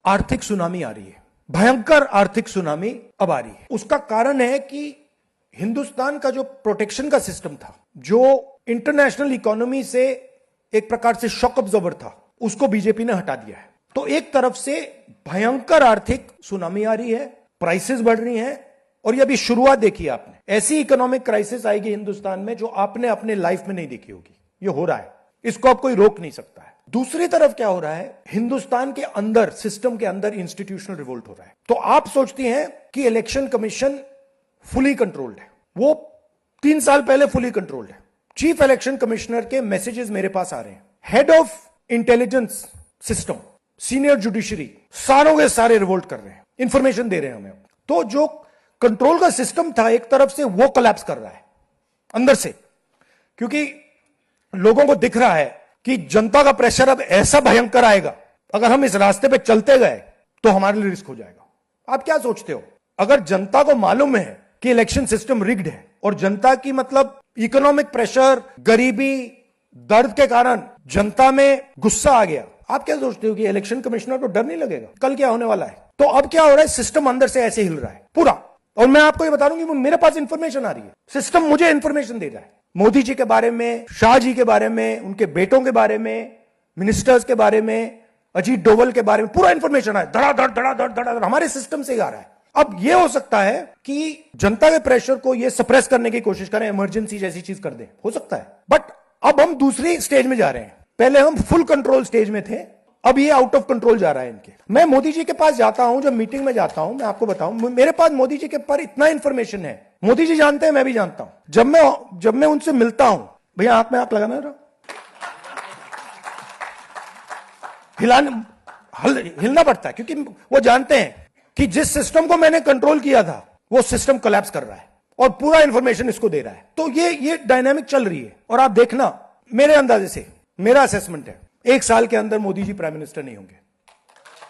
आर्थिक सुनामी आ रही है, भयंकर आर्थिक सुनामी अब आ रही है। उसका कारण है कि हिंदुस्तान का जो प्रोटेक्शन का सिस्टम था, जो इंटरनेशनल इकोनॉमी से एक प्रकार से शॉक अब्जॉर्बर था, उसको बीजेपी ने हटा दिया है। तो एक तरफ से भयंकर आर्थिक सुनामी आ रही है, प्राइसेस बढ़ रही हैं, और ये अभी शुरुआत देखी है आपने। ऐसी इकोनॉमिक क्राइसिस आएगी हिंदुस्तान में जो आपने अपने लाइफ में नहीं देखी होगी। ये हो रहा है, इसको अब कोई रोक नहीं सकता है। दूसरी तरफ क्या हो रहा है, हिंदुस्तान के अंदर, सिस्टम के अंदर इंस्टीट्यूशनल रिवोल्ट हो रहा है। तो आप सोचती हैं कि इलेक्शन कमीशन फुली कंट्रोल्ड है। वो 3 साल पहले फुली कंट्रोल्ड है। चीफ इलेक्शन कमिश्नर के मैसेजेस मेरे पास आ रहे हैं, head of intelligence system, senior judiciary, सारों के सारे रिवोल्ट कर रहे हैं, इंफॉर्मेशन दे रहे हैं हमें। तो जो कंट्रोल का सिस्टम था एक तरफ से, वो कोलैप्स कर रहा है अंदर से, क्योंकि लोगों को दिख रहा है कि जनता का प्रेशर अब ऐसा भयंकर आएगा, अगर हम इस रास्ते पे चलते गए तो हमारे लिए रिस्क हो जाएगा। आप क्या सोचते हो, अगर जनता को मालूम है कि इलेक्शन सिस्टम रिग्ड है, और जनता की मतलब इकोनॉमिक प्रेशर, गरीबी, दर्द के कारण जनता में गुस्सा आ गया, आप क्या सोचते हो कि इलेक्शन कमिश्नर को डर नहीं लगेगा कल क्या होने वाला है? तो अब क्या हो रहा है, सिस्टम अंदर से ऐसे हिल रहा है पूरा। और मैं आपको ये बता दूं कि मेरे पास इंफॉर्मेशन आ रही है, सिस्टम मुझे इंफॉर्मेशन दे रहा है, मोदी जी के बारे में, शाह जी के बारे में, उनके बेटों के बारे में, मिनिस्टर्स के बारे में, अजीत डोवल के बारे में, पूरा इंफॉर्मेशन है, धड़ाधड़ धड़ाधड़ धड़ाधड़ हमारे सिस्टम से ही आ रहा है। अब यह हो सकता है कि जनता के प्रेशर को यह सप्रेस करने की कोशिश करें, इमरजेंसी जैसी चीज कर दें, हो सकता है। बट अब हम दूसरी स्टेज में जा रहे हैं। पहले हम फुल कंट्रोल स्टेज में थे, अब ये आउट ऑफ कंट्रोल जा रहा है इनके। मैं मोदी जी के पास जाता हूं, जब मीटिंग में जाता हूं, मैं आपको बताऊं, मेरे पास मोदी जी के पर इतना इंफॉर्मेशन है, मोदी जी जानते हैं, मैं भी जानता हूं। जब मैं उनसे मिलता हूं, भैया आंख में आंख लगाना रहा, हिलना पड़ता है, क्योंकि वो जानते हैं कि जिस सिस्टम को मैंने कंट्रोल किया था वो सिस्टम कोलैप्स कर रहा है और पूरा इंफॉर्मेशन इसको दे रहा है। तो ये डायनामिक चल रही है। और आप देखना, मेरे अंदाजे से, मेरा असेसमेंट है, 1 साल के अंदर मोदी जी प्राइम मिनिस्टर नहीं होंगे।